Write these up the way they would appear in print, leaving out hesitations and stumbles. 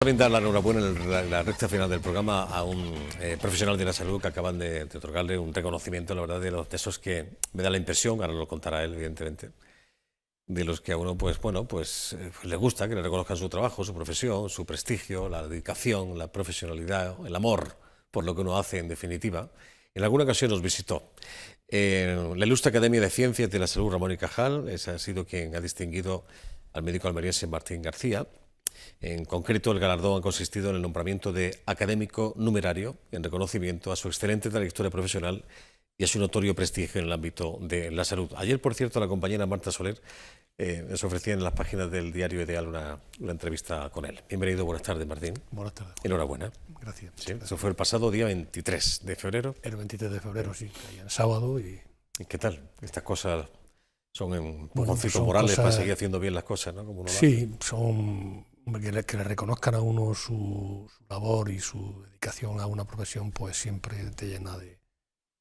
También dar la enhorabuena en la recta final del programa a un profesional de la salud que acaban de otorgarle un reconocimiento, la verdad, de esos que me da la impresión, ahora lo contará él, evidentemente, de los que a uno, pues bueno, pues le gusta que le reconozcan su trabajo, su profesión, su prestigio, la dedicación, la profesionalidad, el amor por lo que uno hace, en definitiva. En alguna ocasión nos visitó la Ilustre Academia de Ciencias de la Salud Ramón y Cajal. Ese ha sido quien ha distinguido al médico almeriense Martín García. En concreto, el galardón ha consistido en el nombramiento de académico numerario en reconocimiento a su excelente trayectoria profesional y a su notorio prestigio en el ámbito de la salud. Ayer, por cierto, la compañera Marta Soler nos ofrecía en las páginas del diario Ideal una entrevista con él. Bienvenido, buenas tardes, Martín. Buenas tardes. Enhorabuena. Gracias. Sí, eso fue el pasado día 23 de febrero. El 23 de febrero, sí, el sábado. ¿Y qué tal? Estas cosas son empujoncitos son morales cosas, para seguir haciendo bien las cosas, ¿no? Como uno sí, son que le reconozcan a uno su labor y su dedicación a una profesión, pues siempre te llena de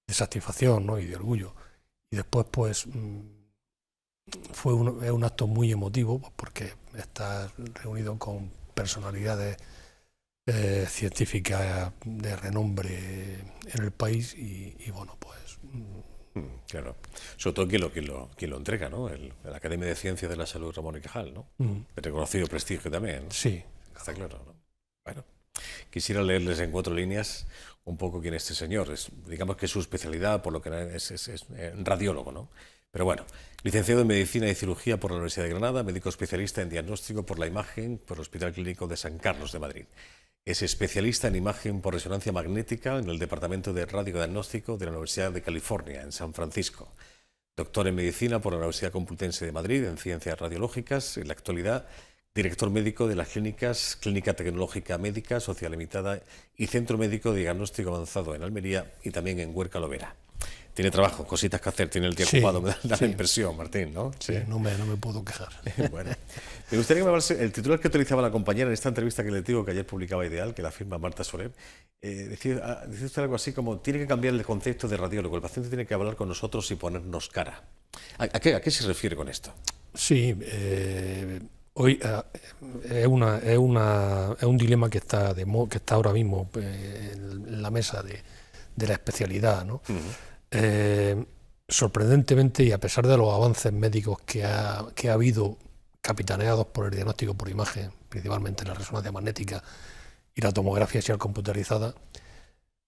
satisfacción, ¿no? Y de orgullo. Y después, pues, es un acto muy emotivo, pues, porque estás reunido con personalidades científicas de renombre en el país y bueno, pues... Claro, sobre todo quien lo entrega, ¿no? La Academia de Ciencias de la Salud Ramón y Cajal, ¿no? El reconocido prestigio también, ¿no? Sí. Está claro, ¿no? Bueno, quisiera leerles en 4 líneas un poco quién es este señor. Digamos que su especialidad, por lo que es radiólogo, ¿no? Pero bueno, licenciado en Medicina y Cirugía por la Universidad de Granada, médico especialista en diagnóstico por la imagen por el Hospital Clínico de San Carlos de Madrid. Es especialista en imagen por resonancia magnética en el Departamento de Radiodiagnóstico de la Universidad de California, en San Francisco. Doctor en Medicina por la Universidad Complutense de Madrid en Ciencias Radiológicas. En la actualidad, director médico de las clínicas Clínica Tecnológica Médica, Sociedad Limitada y Centro Médico de Diagnóstico Avanzado en Almería y también en Huerca Lovera. Tiene trabajo, cositas que hacer, tiene el día ocupado, me da la impresión, Martín, ¿no? Sí, no me puedo quejar. Bueno, me gustaría que me hablase el titular que utilizaba la compañera en esta entrevista que le digo que ayer publicaba Ideal, que la firma Marta Soler. Decía usted algo así como: tiene que cambiar el concepto de radiólogo, el paciente tiene que hablar con nosotros y ponernos cara. ¿A qué se refiere con esto? Sí, hoy es un dilema que está ahora mismo en la mesa de la especialidad, ¿no? Sorprendentemente, y a pesar de los avances médicos que ha habido, capitaneados por el diagnóstico por imagen, principalmente la resonancia magnética y la tomografía axial computerizada,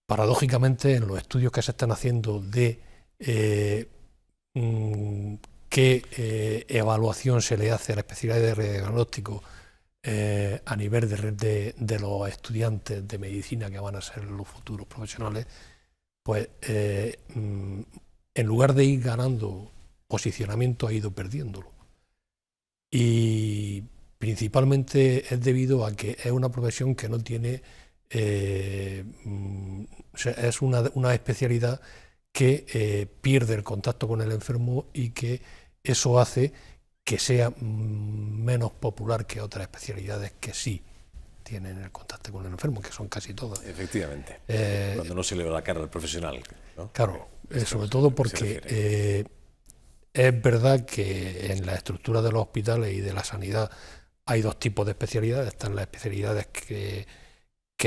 paradójicamente en los estudios que se están haciendo de qué evaluación se le hace a la especialidad de radiodiagnóstico a nivel de los estudiantes de medicina que van a ser los futuros profesionales, pues en lugar de ir ganando posicionamiento, ha ido perdiéndolo. Y principalmente es debido a que es una profesión que no tiene, es una especialidad que pierde el contacto con el enfermo y que eso hace que sea menos popular que otras especialidades que sí tienen el contacto con el enfermo, que son casi todas. Efectivamente, cuando no se le ve la cara al profesional, ¿no? Claro, sobre todo porque es verdad que en la estructura de los hospitales y de la sanidad hay 2 tipos de especialidades. Están las especialidades que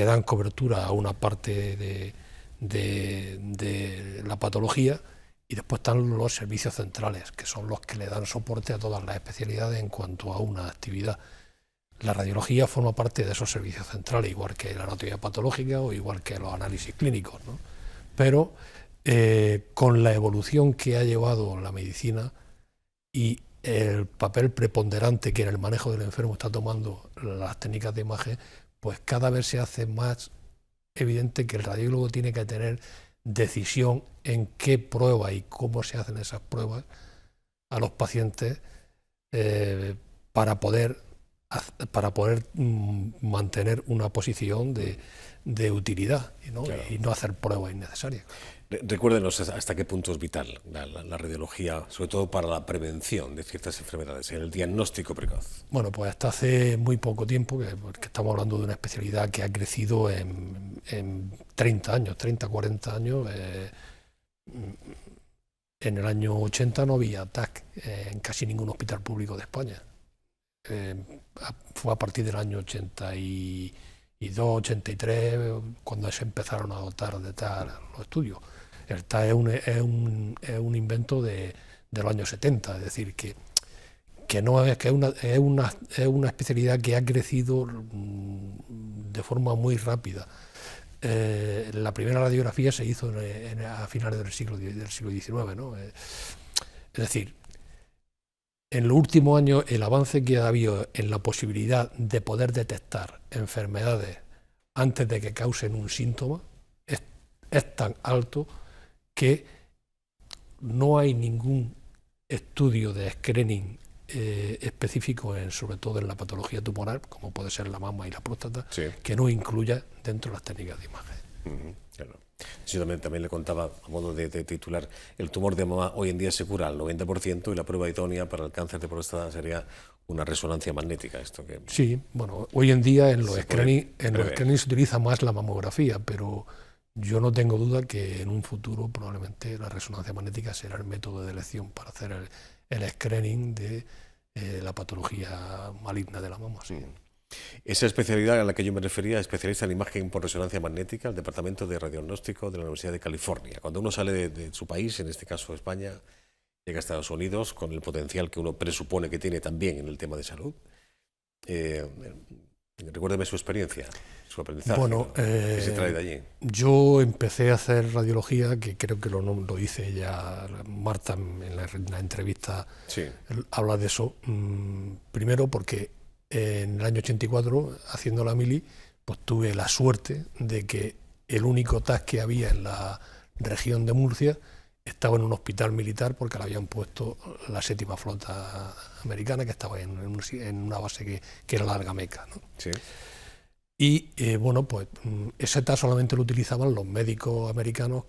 dan cobertura a una parte de la patología, y después están los servicios centrales, que son los que le dan soporte a todas las especialidades en cuanto a una actividad. La radiología forma parte de esos servicios centrales, igual que la anatomía patológica o igual que los análisis clínicos, ¿no? Pero con la evolución que ha llevado la medicina y el papel preponderante que en el manejo del enfermo está tomando las técnicas de imagen, pues cada vez se hace más evidente que el radiólogo tiene que tener decisión en qué pruebas y cómo se hacen esas pruebas a los pacientes para poder mantener una posición de utilidad, ¿no? Claro. Y no hacer pruebas innecesarias. Recuérdenos hasta qué punto es vital la radiología, sobre todo para la prevención de ciertas enfermedades, en el diagnóstico precoz. Bueno, pues hasta hace muy poco tiempo, porque estamos hablando de una especialidad que ha crecido en 30, 40 años. En el año 80 no había TAC en casi ningún hospital público de España. fue a partir del año 82, 83, cuando se empezaron a dotar de TAR los estudios. El TAR es un invento de los años 70, es decir, que no es, que es una especialidad que ha crecido de forma muy rápida. La primera radiografía se hizo a finales del siglo XIX, ¿no? Es decir, en los últimos años el avance que ha habido en la posibilidad de poder detectar enfermedades antes de que causen un síntoma es tan alto que no hay ningún estudio de screening específico, sobre todo en la patología tumoral, como puede ser la mama y la próstata, sí, que no incluya dentro de las técnicas de imagen. Claro. Yo también le contaba, a modo de titular, el tumor de mama hoy en día se cura al 90% y la prueba idónea para el cáncer de próstata sería una resonancia magnética. Esto que sí, bueno, hoy en día en los screening se utiliza más la mamografía, pero yo no tengo duda que en un futuro probablemente la resonancia magnética será el método de elección para hacer el screening de la patología maligna de la mama. Sí. Esa especialidad a la que yo me refería, especialista en imagen por resonancia magnética, el Departamento de Radiodiagnóstico de la Universidad de California. Cuando uno sale de su país, en este caso España, llega a Estados Unidos con el potencial que uno presupone que tiene también en el tema de salud. Recuérdeme su experiencia, su aprendizaje. Bueno, ¿qué se trae de allí? Yo empecé a hacer radiología, que creo que lo hice ya Marta en la entrevista, sí, habla de eso. Primero porque en el año 84, haciendo la mili, pues tuve la suerte de que el único TAC que había en la región de Murcia estaba en un hospital militar, porque le habían puesto la 7ª flota americana, que estaba en una base que era la Algameca, ¿no? Sí. Y bueno, pues ese TAC solamente lo utilizaban los médicos americanos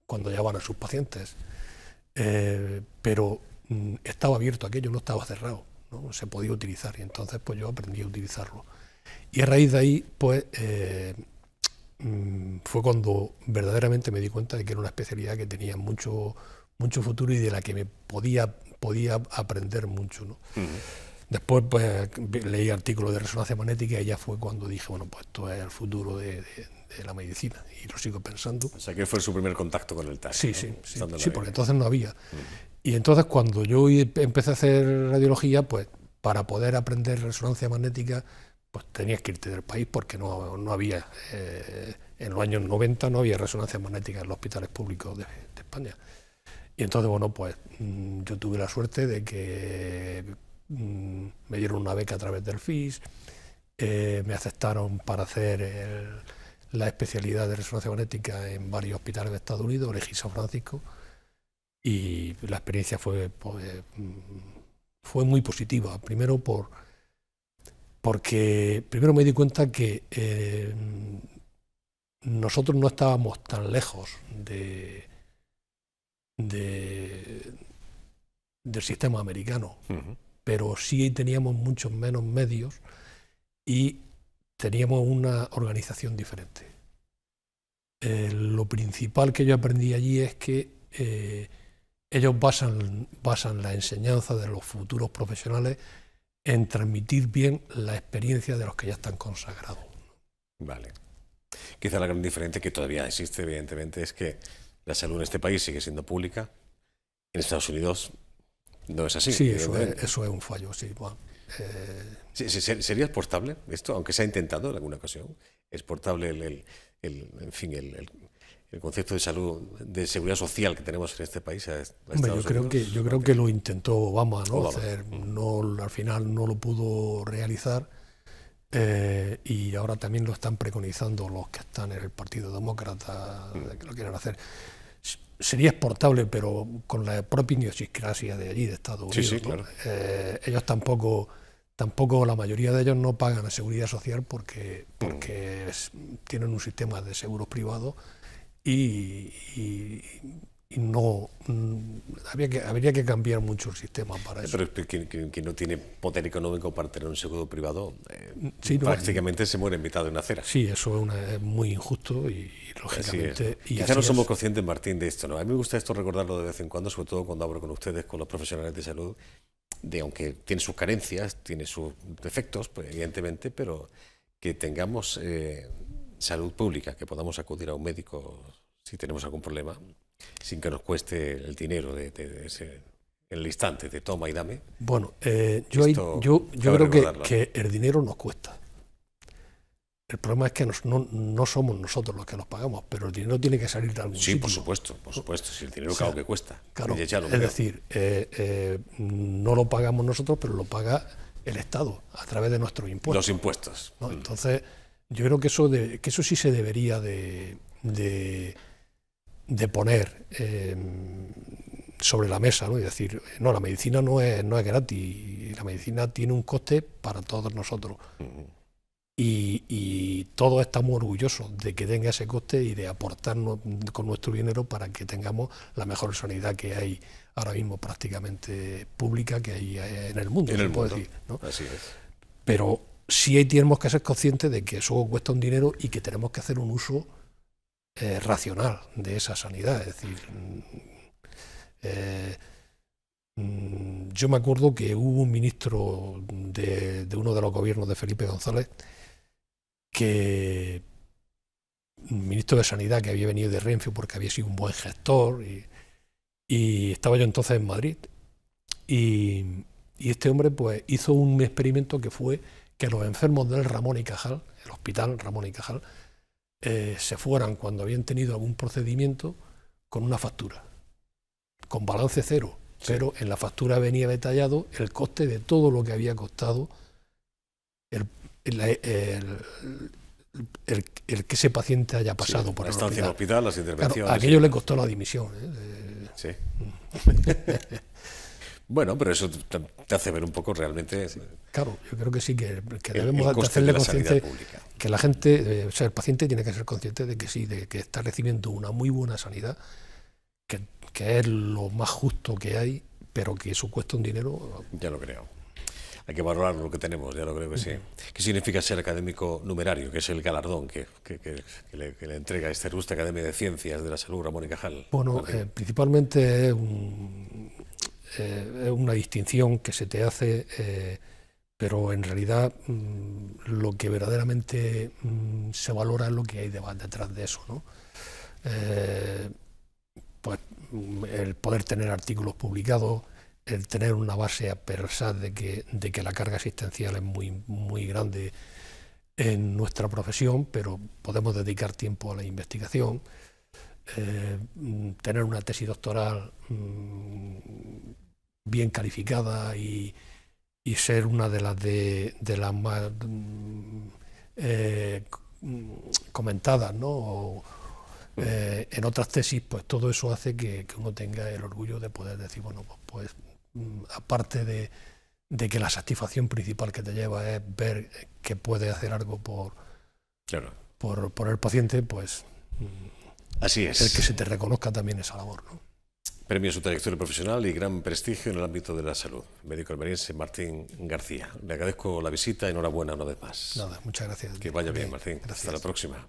cuando llevaban a sus pacientes. Pero estaba abierto aquello, no estaba cerrado, ¿no? Se podía utilizar, y entonces pues yo aprendí a utilizarlo. Y a raíz de ahí, pues fue cuando verdaderamente me di cuenta de que era una especialidad que tenía mucho futuro y de la que me podía aprender mucho, ¿no? Después pues leí artículos de resonancia magnética y ya fue cuando dije, bueno, pues esto es el futuro de la medicina, y lo sigo pensando. O sea, que fue su primer contacto con el TAC. Sí, ¿no? Sí, porque entonces no había. Y entonces cuando yo empecé a hacer radiología, pues para poder aprender resonancia magnética, pues tenías que irte del país, porque no había, en los años 90 no había resonancia magnética en los hospitales públicos de España. Y entonces, bueno, pues yo tuve la suerte de que me dieron una beca a través del FIS, me aceptaron para hacer la especialidad de resonancia magnética en varios hospitales de Estados Unidos, elegí San Francisco, y la experiencia fue muy positiva. Primero porque primero me di cuenta que nosotros no estábamos tan lejos del sistema americano, pero sí teníamos muchos menos medios y teníamos una organización diferente. Lo principal que yo aprendí allí es que ellos basan la enseñanza de los futuros profesionales en transmitir bien la experiencia de los que ya están consagrados. Vale. Quizá la gran diferencia que todavía existe, evidentemente, es que la salud en este país sigue siendo pública. En Estados Unidos no es así. Sí, eso es un fallo, sí. Bueno, ¿Sería exportable esto, aunque se ha intentado en alguna ocasión? ¿Exportable el concepto de salud, de seguridad social que tenemos en este país a Estados Unidos? Yo creo que lo intentó Obama, ¿no? Al final no lo pudo realizar, y ahora también lo están preconizando los que están en el Partido Demócrata, que lo quieren hacer. Sería exportable, pero con la propia idiosincrasia de allí, de Estados Unidos. Sí, ¿no? Claro. Ellos tampoco, la mayoría de ellos no pagan la seguridad social porque tienen un sistema de seguros privados y no habría que cambiar mucho el sistema para eso. Pero quien no tiene poder económico para tener un seguro privado, prácticamente se muere en mitad de una acera. Sí, eso es muy injusto y lógicamente... Quizá no somos conscientes, Martín, de esto, ¿no? A mí me gusta esto recordarlo de vez en cuando, sobre todo cuando hablo con ustedes, con los profesionales de salud, aunque tiene sus carencias, tiene sus defectos, pues, evidentemente, pero que tengamos salud pública, que podamos acudir a un médico si tenemos algún problema, sin que nos cueste el dinero en el instante de toma y dame. Bueno, yo creo que el dinero nos cuesta. El problema es que no somos nosotros los que los pagamos, pero el dinero tiene que salir de algún sitio. Sí, por supuesto, si el dinero claro que cuesta. Claro, es decir, no lo pagamos nosotros, pero lo paga el Estado a través de nuestros impuestos. Los impuestos. ¿No? Entonces, yo creo que eso sí se debería de poner sobre la mesa, ¿no? Y decir, no, la medicina no es gratis, la medicina tiene un coste para todos nosotros. Y todos estamos orgullosos de que tenga ese coste y de aportarnos con nuestro dinero para que tengamos la mejor sanidad que hay ahora mismo prácticamente pública que hay en el mundo, se puede decir, ¿no? Así es. Pero sí tenemos que ser conscientes de que eso cuesta un dinero y que tenemos que hacer un uso racional de esa sanidad. Es decir, yo me acuerdo que hubo un ministro de uno de los gobiernos de Felipe González, un ministro de Sanidad que había venido de Renfe porque había sido un buen gestor, y estaba yo entonces en Madrid, y este hombre pues hizo un experimento que fue que los enfermos del Ramón y Cajal, el hospital Ramón y Cajal, se fueran cuando habían tenido algún procedimiento con una factura, con balance cero, pero en la factura venía detallado el coste de todo lo que había costado el que ese paciente haya pasado por la el estancia en el hospital, las intervenciones. Claro, aquello le costó la dimisión. Sí. Bueno, pero eso te hace ver un poco realmente. Claro, yo creo que sí, que debemos hacerle consciente que la gente, o sea, el paciente tiene que ser consciente de que sí, de que está recibiendo una muy buena sanidad, que es lo más justo que hay, pero que eso cuesta un dinero. Ya lo creo. Hay que valorar lo que tenemos, ya lo creo que sí. ¿Qué significa ser académico numerario, que es el galardón que le entrega esta ilustre Academia de Ciencias de la Salud Ramón y Cajal? Bueno, principalmente es una distinción que se te hace, pero en realidad lo que verdaderamente se valora es lo que hay detrás de eso, ¿no? Pues el poder tener artículos publicados, el tener una base a pesar de que la carga asistencial es muy grande en nuestra profesión, pero podemos dedicar tiempo a la investigación, tener una tesis doctoral bien calificada y ser una de las más comentadas, ¿no? En otras tesis, pues todo eso hace que uno tenga el orgullo de poder decir, bueno, pues aparte de que la satisfacción principal que te lleva es ver que puedes hacer algo por el paciente, pues así es. El que se te reconozca también esa labor, ¿no? Premio a su trayectoria profesional y gran prestigio en el ámbito de la salud. Médico almeriense Martín García. Le agradezco la visita y enhorabuena una vez más. Nada, muchas gracias. Que vaya bien, Martín. Gracias. Hasta la próxima.